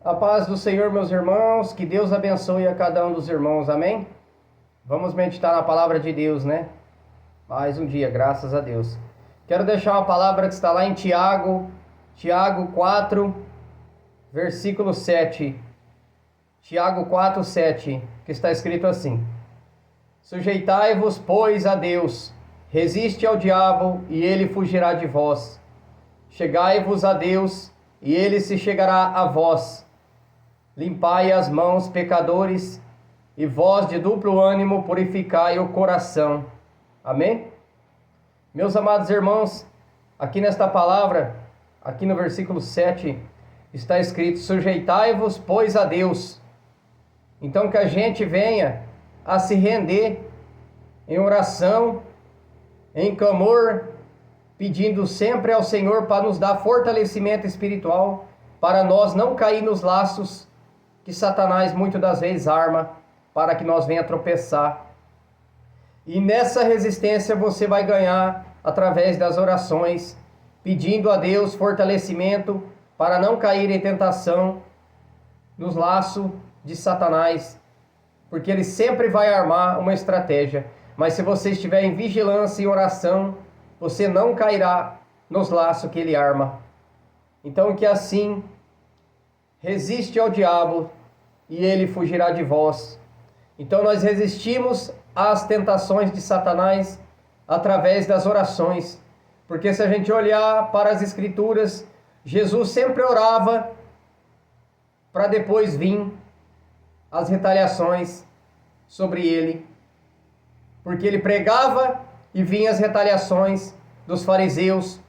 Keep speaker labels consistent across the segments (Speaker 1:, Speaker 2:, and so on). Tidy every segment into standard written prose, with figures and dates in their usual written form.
Speaker 1: A paz do Senhor, meus irmãos, que Deus abençoe a cada um dos irmãos, amém? Vamos meditar na palavra de Deus, né? Mais um dia, graças a Deus. Quero deixar uma palavra que está lá em Tiago 4, versículo 7. Tiago 4, 7, que está escrito assim: Sujeitai-vos, pois, a Deus, resiste ao diabo, e ele fugirá de vós. Chegai-vos a Deus, e ele se chegará a vós. Limpai as mãos, pecadores, e vós de duplo ânimo purificai o coração. Amém? Meus amados irmãos, aqui nesta palavra, aqui no versículo 7, está escrito: Sujeitai-vos, pois, a Deus. Então que a gente venha a se render em oração, em clamor, pedindo sempre ao Senhor para nos dar fortalecimento espiritual, para nós não cair nos laços que Satanás muitas das vezes arma para que nós venha tropeçar. E nessa resistência você vai ganhar através das orações, pedindo a Deus fortalecimento para não cair em tentação nos laços de Satanás, porque ele sempre vai armar uma estratégia. Mas se você estiver em vigilância e oração, você não cairá nos laços que ele arma. Então que assim, resiste ao diabo e ele fugirá de vós. Então nós resistimos às tentações de Satanás através das orações. Porque se a gente olhar para as Escrituras, Jesus sempre orava para depois vir as retaliações sobre ele. Porque ele pregava e vinham as retaliações dos fariseus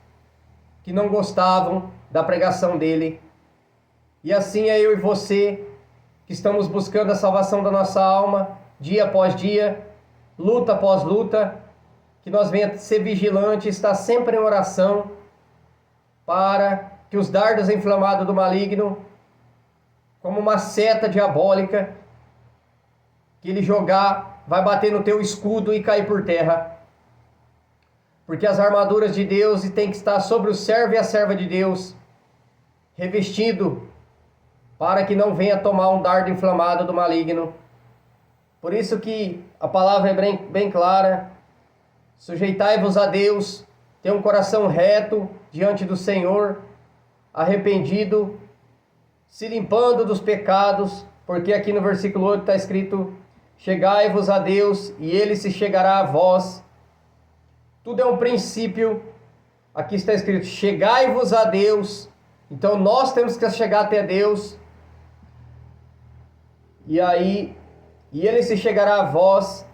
Speaker 1: que não gostavam da pregação dele. E assim é eu e você que estamos buscando a salvação da nossa alma, dia após dia, luta após luta, que nós venhamos ser vigilantes, estar sempre em oração, para que os dardos inflamados do maligno, como uma seta diabólica, que ele jogar, vai bater no teu escudo e cair por terra. Porque as armaduras de Deus têm que estar sobre o servo e a serva de Deus, revestido, para que não venha tomar um dardo inflamado do maligno. Por isso que a palavra é bem clara: sujeitai-vos a Deus, tenha um coração reto diante do Senhor, arrependido, se limpando dos pecados, porque aqui no versículo 8 está escrito: chegai-vos a Deus, e ele se chegará a vós. Tudo é um princípio. Aqui está escrito: chegai-vos a Deus. Então nós temos que chegar até Deus. E ele se chegará a vós.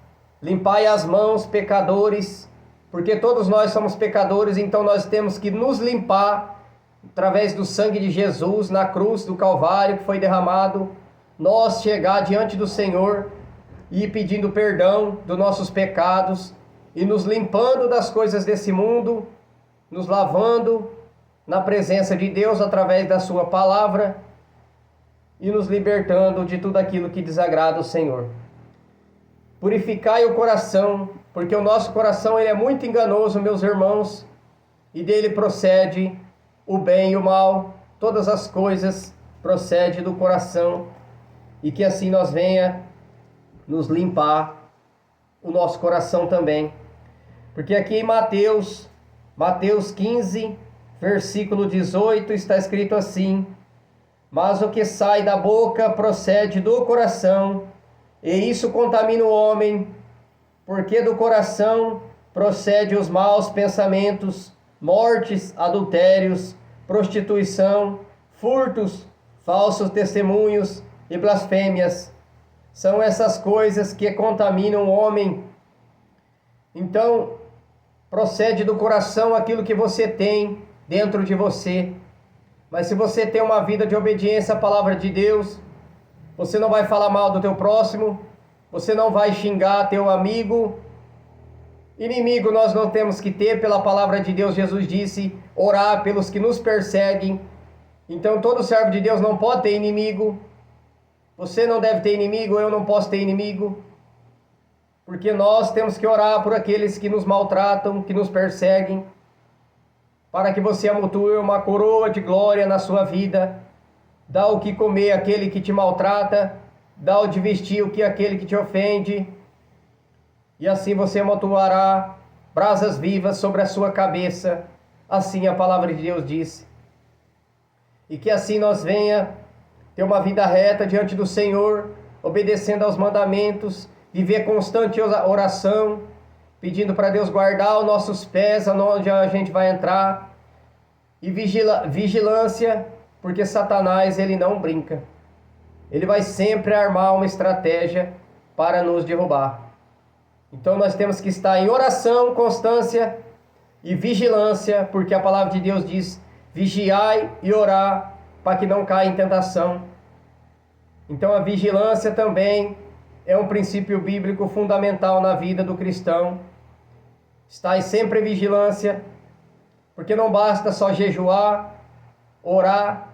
Speaker 1: Limpai as mãos, pecadores, porque todos nós somos pecadores, então nós temos que nos limpar através do sangue de Jesus na cruz do Calvário que foi derramado. Nós chegar diante do Senhor e pedindo perdão dos nossos pecados e nos limpando das coisas desse mundo, nos lavando na presença de Deus através da sua palavra e nos libertando de tudo aquilo que desagrada o Senhor. Purificai o coração, porque o nosso coração ele é muito enganoso, meus irmãos, e dele procede o bem e o mal, todas as coisas procedem do coração, e que assim nós venha nos limpar o nosso coração também. Porque aqui em Mateus 15, versículo 18, está escrito assim: Mas o que sai da boca procede do coração, e isso contamina o homem, porque do coração procede os maus pensamentos, mortes, adultérios, prostituição, furtos, falsos testemunhos e blasfêmias. São essas coisas que contaminam o homem. Então, procede do coração aquilo que você tem dentro de você. Mas se você tem uma vida de obediência à palavra de Deus, você não vai falar mal do teu próximo, você não vai xingar teu amigo. Inimigo nós não temos que ter, pela palavra de Deus. Jesus disse: orar pelos que nos perseguem. Então todo servo de Deus não pode ter inimigo. Você não deve ter inimigo, eu não posso ter inimigo. Porque nós temos que orar por aqueles que nos maltratam, que nos perseguem, para que você amutue uma coroa de glória na sua vida. dá o que comer àquele que te maltrata, dá o de vestir o que aquele que te ofende, e assim você amontoará brasas vivas sobre a sua cabeça, assim a palavra de Deus diz. E que assim nós venha ter uma vida reta diante do Senhor, obedecendo aos mandamentos, viver constante oração, pedindo para Deus guardar os nossos pés, onde a gente vai entrar, e vigilância, porque Satanás ele não brinca. Ele vai sempre armar uma estratégia para nos derrubar. Então nós temos que estar em oração, constância e vigilância, porque a palavra de Deus diz: vigiai e orar para que não caia em tentação. Então a vigilância também é um princípio bíblico fundamental na vida do cristão. Estai sempre em vigilância, porque não basta só jejuar, orar,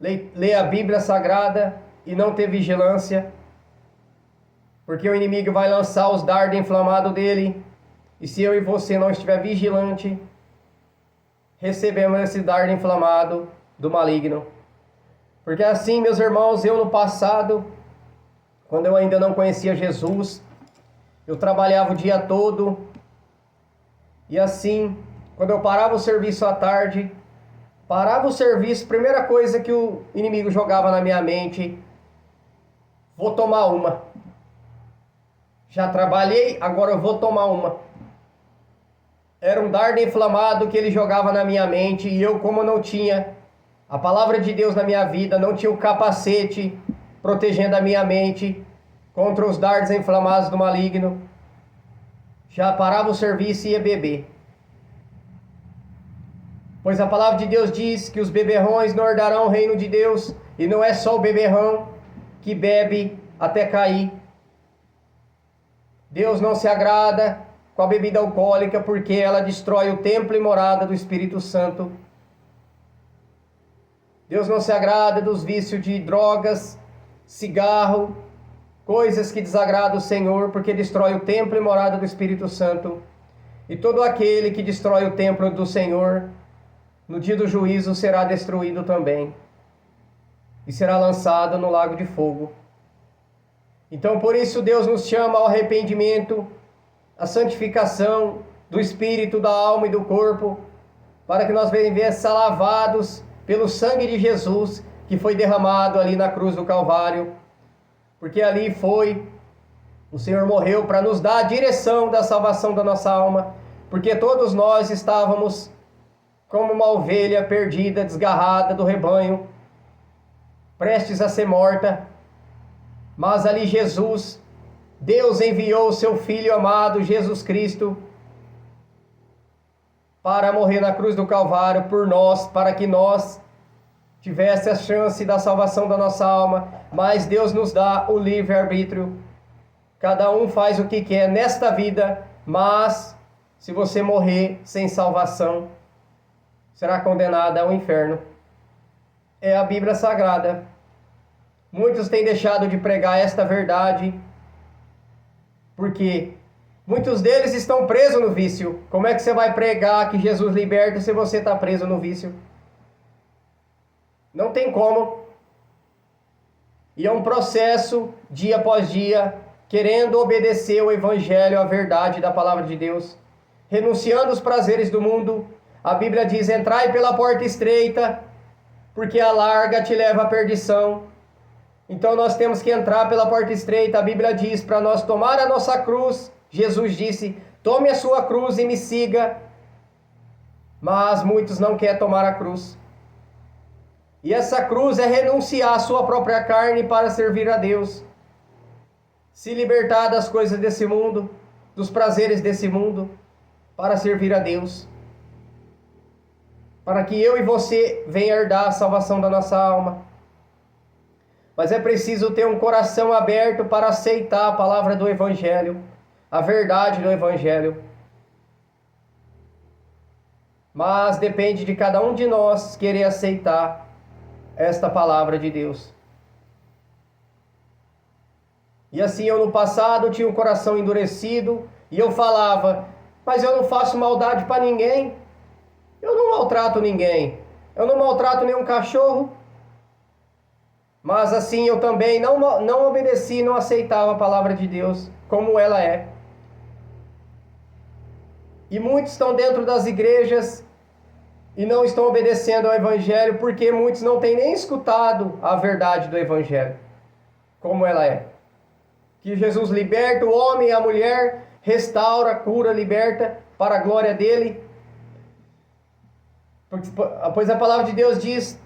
Speaker 1: ler a Bíblia Sagrada e não ter vigilância, porque o inimigo vai lançar os dardos inflamados dele, e se eu e você não estiver vigilante, recebemos esse dardo inflamado do maligno. Porque assim, meus irmãos, eu no passado, quando eu ainda não conhecia Jesus, eu trabalhava o dia todo, e assim, quando eu parava o serviço à tarde, primeira coisa que o inimigo jogava na minha mente: vou tomar uma. Já trabalhei, agora eu vou tomar uma. Era um dardo inflamado que ele jogava na minha mente, e eu, como não tinha a palavra de Deus na minha vida, não tinha o capacete protegendo a minha mente contra os dardos inflamados do maligno, já parava o serviço e ia beber. Pois a palavra de Deus diz que os beberrões não herdarão o reino de Deus, e não é só o beberrão que bebe até cair. Deus não se agrada com a bebida alcoólica, porque ela destrói o templo e morada do Espírito Santo. Deus não se agrada dos vícios de drogas, cigarro, coisas que desagradam o Senhor, porque destrói o templo e morada do Espírito Santo. E todo aquele que destrói o templo do Senhor, no dia do juízo será destruído também, e será lançado no lago de fogo. Então por isso Deus nos chama ao arrependimento, à santificação do espírito, da alma e do corpo, para que nós venhamos ser lavados pelo sangue de Jesus, que foi derramado ali na cruz do Calvário, porque ali o Senhor morreu para nos dar a direção da salvação da nossa alma, porque todos nós estávamos como uma ovelha perdida, desgarrada do rebanho, prestes a ser morta. Mas ali Jesus, Deus enviou o seu Filho amado, Jesus Cristo, para morrer na cruz do Calvário por nós, para que nós tivesse a chance da salvação da nossa alma. Mas Deus nos dá o livre-arbítrio. Cada um faz o que quer nesta vida, mas se você morrer sem salvação, será condenado ao inferno. É a Bíblia Sagrada. Muitos têm deixado de pregar esta verdade, porque muitos deles estão presos no vício. Como é que você vai pregar que Jesus liberta se você está preso no vício? Não tem como. E é um processo, dia após dia, querendo obedecer o Evangelho, a verdade da palavra de Deus, renunciando os prazeres do mundo. A Bíblia diz: entrai pela porta estreita, porque a larga te leva à perdição. Então nós temos que entrar pela porta estreita. A Bíblia diz para nós tomar a nossa cruz. Jesus disse: tome a sua cruz e me siga. Mas muitos não querem tomar a cruz. E essa cruz é renunciar à sua própria carne para servir a Deus. Se libertar das coisas desse mundo, dos prazeres desse mundo, para servir a Deus. Para que eu e você venha herdar a salvação da nossa alma. Mas é preciso ter um coração aberto para aceitar a palavra do Evangelho, a verdade do Evangelho. Mas depende de cada um de nós querer aceitar esta palavra de Deus. E assim eu no passado tinha um coração endurecido e eu falava: mas eu não faço maldade para ninguém, eu não maltrato ninguém, eu não maltrato nenhum cachorro, Mas assim eu também não obedeci, não aceitava a palavra de Deus como ela é. E muitos estão dentro das igrejas e não estão obedecendo ao Evangelho porque muitos não têm nem escutado a verdade do Evangelho, como ela é. Que Jesus liberta o homem e a mulher, restaura, cura, liberta para a glória dele. Pois a palavra de Deus diz,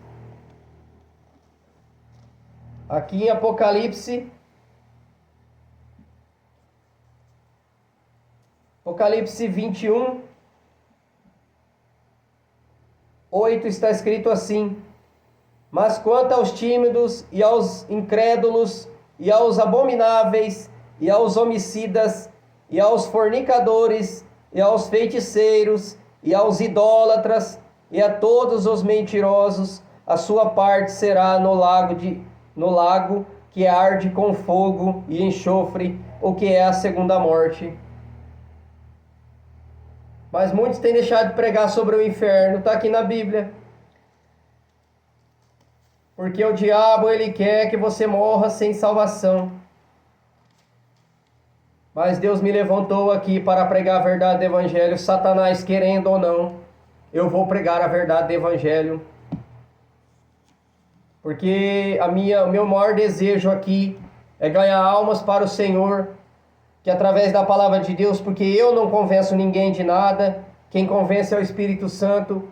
Speaker 1: aqui em Apocalipse 21, 8 está escrito assim: mas quanto aos tímidos e aos incrédulos e aos abomináveis e aos homicidas e aos fornicadores e aos feiticeiros e aos idólatras e a todos os mentirosos, a sua parte será no lago que arde com fogo e enxofre, o que é a segunda morte. Mas muitos têm deixado de pregar sobre o inferno, está aqui na Bíblia. Porque o diabo, ele quer que você morra sem salvação. Mas Deus me levantou aqui para pregar a verdade do Evangelho. Satanás, querendo ou não, eu vou pregar a verdade do Evangelho. Porque o meu maior desejo aqui é ganhar almas para o Senhor, que através da palavra de Deus, porque eu não convenço ninguém de nada, quem convence é o Espírito Santo,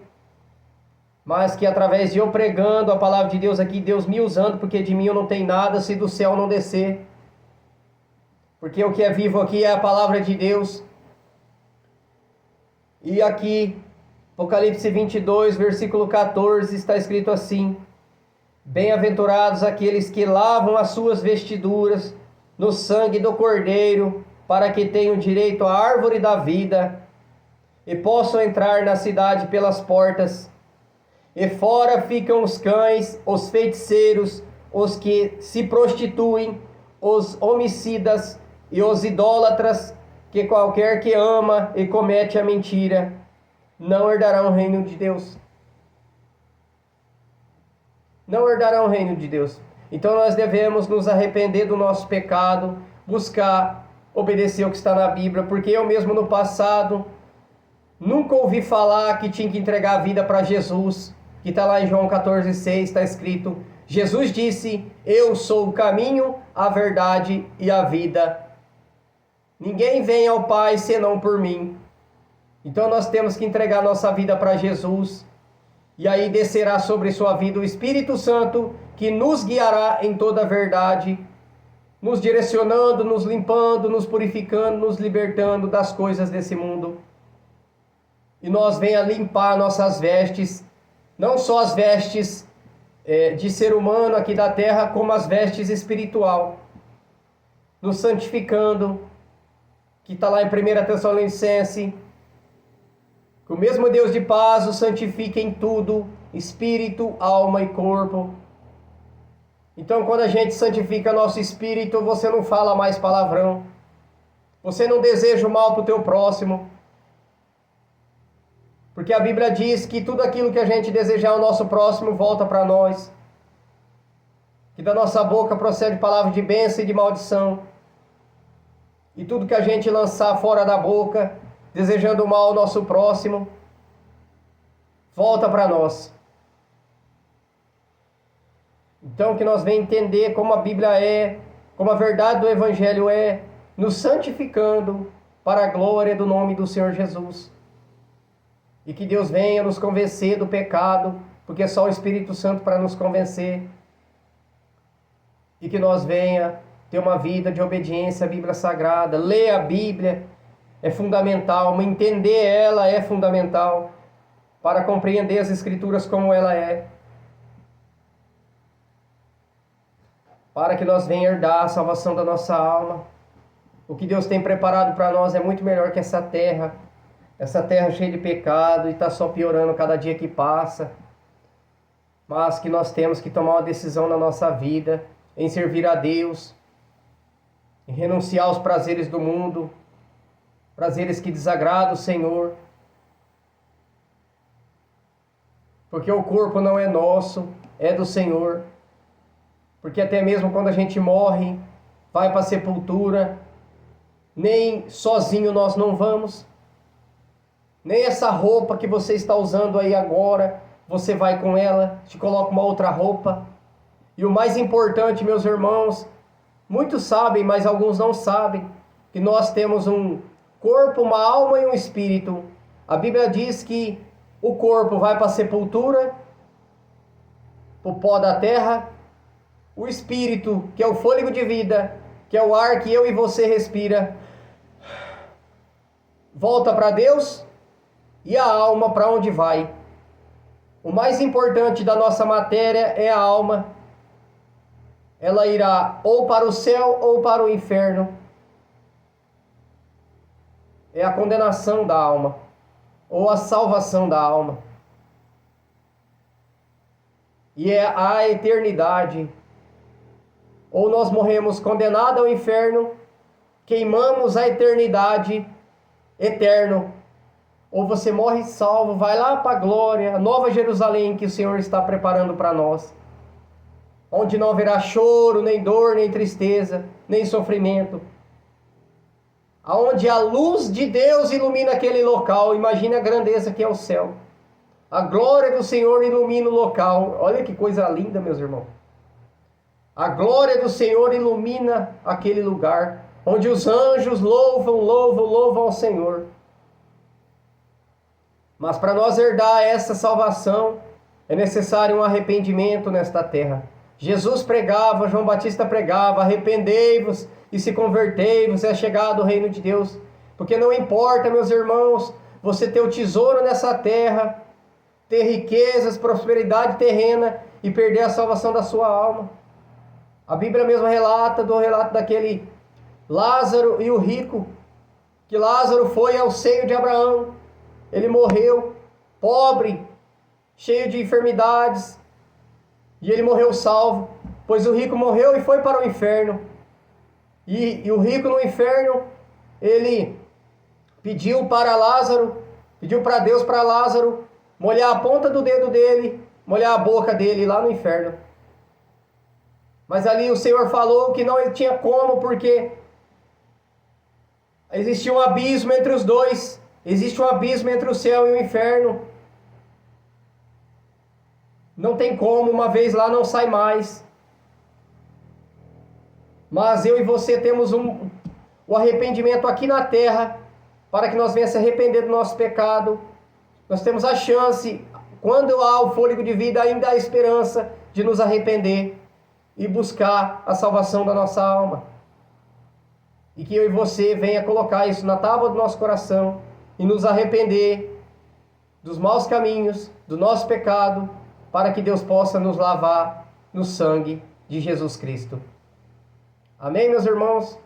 Speaker 1: mas que através de eu pregando a palavra de Deus aqui, Deus me usando, porque de mim eu não tenho nada se do céu não descer. Porque o que é vivo aqui é a palavra de Deus. E aqui, Apocalipse 22, versículo 14, está escrito assim: bem-aventurados aqueles que lavam as suas vestiduras no sangue do Cordeiro, para que tenham direito à árvore da vida e possam entrar na cidade pelas portas. E fora ficam os cães, os feiticeiros, os que se prostituem, os homicidas e os idólatras, que qualquer que ama e comete a mentira não herdará o reino de Deus. Não herdará o reino de Deus. Então nós devemos nos arrepender do nosso pecado, buscar obedecer o que está na Bíblia, porque eu mesmo no passado nunca ouvi falar que tinha que entregar a vida para Jesus, que está lá em João 14,6, está escrito: Jesus disse, eu sou o caminho, a verdade e a vida. Ninguém vem ao Pai senão por mim. Então nós temos que entregar nossa vida para Jesus, e aí descerá sobre sua vida o Espírito Santo, que nos guiará em toda a verdade, nos direcionando, nos limpando, nos purificando, nos libertando das coisas desse mundo. E nós venha limpar nossas vestes, não só as vestes de ser humano aqui da terra, como as vestes espiritual, nos santificando, que está lá em 1 Tessalonicenses, que o mesmo Deus de paz o santifique em tudo, espírito, alma e corpo. Então, quando a gente santifica nosso espírito, você não fala mais palavrão. Você não deseja o mal para o teu próximo. Porque a Bíblia diz que tudo aquilo que a gente desejar ao nosso próximo volta para nós. Que da nossa boca procede palavra de bênção e de maldição. E tudo que a gente lançar fora da boca, desejando o mal ao nosso próximo, volta para nós. Então que nós venhamos entender como a Bíblia é, como a verdade do Evangelho é, nos santificando para a glória do nome do Senhor Jesus. E que Deus venha nos convencer do pecado, porque é só o Espírito Santo para nos convencer. E que nós venha ter uma vida de obediência à Bíblia Sagrada. Ler a Bíblia é fundamental, entender ela é fundamental para compreender as Escrituras como ela é. Para que nós venhamos herdar a salvação da nossa alma. O que Deus tem preparado para nós é muito melhor que essa terra cheia de pecado e está só piorando cada dia que passa. Mas que nós temos que tomar uma decisão na nossa vida em servir a Deus, em renunciar aos prazeres do mundo, prazeres que desagradam o Senhor. Porque o corpo não é nosso, é do Senhor. porque até mesmo quando a gente morre, vai para a sepultura, nem sozinho nós não vamos, nem essa roupa que você está usando aí agora, você vai com ela, te coloca uma outra roupa. E o mais importante, meus irmãos, muitos sabem, mas alguns não sabem, que nós temos um corpo, uma alma e um espírito. A Bíblia diz que o corpo vai para a sepultura, para o pó da terra. O espírito, que é o fôlego de vida, que é o ar que eu e você respira, volta para Deus. E a alma para onde vai? O mais importante da nossa matéria é a alma. Ela irá ou para o céu ou para o inferno. É a condenação da alma, ou a salvação da alma. E é a eternidade. Ou nós morremos condenados ao inferno, queimamos a eternidade eterno. Ou você morre salvo, vai lá para a glória, a nova Jerusalém que o Senhor está preparando para nós. Onde não haverá choro, nem dor, nem tristeza, nem sofrimento. Aonde a luz de Deus ilumina aquele local. Imagine a grandeza que é o céu. A glória do Senhor ilumina o local. Olha que coisa linda, meus irmãos. A glória do Senhor ilumina aquele lugar, onde os anjos louvam ao Senhor. Mas para nós herdar essa salvação, é necessário um arrependimento nesta terra. Jesus pregava, João Batista pregava, arrependei-vos e se convertei-vos, é chegado o reino de Deus. Porque não importa, meus irmãos, você ter o tesouro nessa terra, ter riquezas, prosperidade terrena e perder a salvação da sua alma. A Bíblia mesmo relata daquele Lázaro e o rico, que Lázaro foi ao seio de Abraão. Ele morreu pobre, cheio de enfermidades, e ele morreu salvo, pois o rico morreu e foi para o inferno. E o rico no inferno, ele pediu para Deus para Lázaro, molhar a ponta do dedo dele, molhar a boca dele lá no inferno. Mas ali o Senhor falou que não tinha como, porque existia um abismo entre os dois. Existe um abismo entre o céu e o inferno. Não tem como, uma vez lá não sai mais. Mas eu e você temos o arrependimento aqui na terra, para que nós venhamos se arrepender do nosso pecado. Nós temos a chance, quando há o fôlego de vida, ainda há esperança de nos arrepender e buscar a salvação da nossa alma. E que eu e você venha colocar isso na tábua do nosso coração e nos arrepender dos maus caminhos, do nosso pecado, para que Deus possa nos lavar no sangue de Jesus Cristo. Amém, meus irmãos?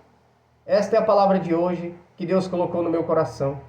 Speaker 1: Esta é a palavra de hoje que Deus colocou no meu coração.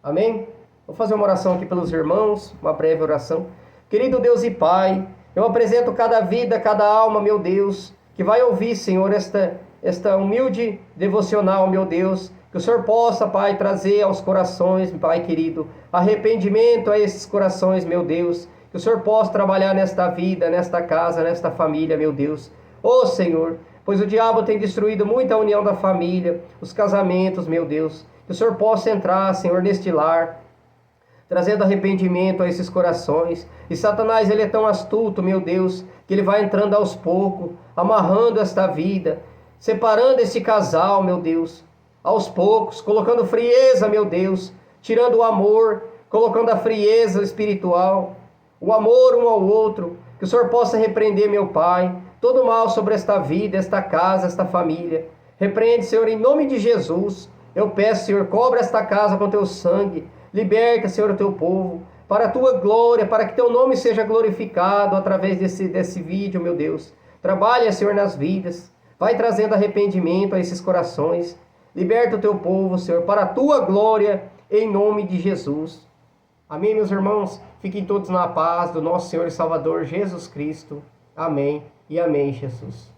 Speaker 1: Amém? Vou fazer uma oração aqui pelos irmãos, uma breve oração. Querido Deus e Pai, eu apresento cada vida, cada alma, meu Deus, que vai ouvir, Senhor, esta humilde devocional, meu Deus. Que o Senhor possa, Pai, trazer aos corações, Pai querido, arrependimento a esses corações, meu Deus. Que o Senhor possa trabalhar nesta vida, nesta casa, nesta família, meu Deus. Ô Senhor, pois o diabo tem destruído muita união da família, os casamentos, meu Deus. Que o Senhor possa entrar, Senhor, neste lar, trazendo arrependimento a esses corações. E Satanás, ele é tão astuto, meu Deus, que ele vai entrando aos poucos, amarrando esta vida, separando esse casal, meu Deus, aos poucos, colocando frieza, meu Deus, tirando o amor, colocando a frieza espiritual, o amor um ao outro. Que o Senhor possa repreender, meu Pai, todo mal sobre esta vida, esta casa, esta família. Repreende, Senhor, em nome de Jesus. Eu peço, Senhor, cobre esta casa com teu sangue. Liberta, Senhor, o teu povo, para a tua glória, para que teu nome seja glorificado através desse vídeo, meu Deus. Trabalha, Senhor, nas vidas. Vai trazendo arrependimento a esses corações. Liberta o teu povo, Senhor, para a tua glória, em nome de Jesus. Amém, meus irmãos? Fiquem todos na paz do nosso Senhor e Salvador Jesus Cristo. Amém e amém, Jesus.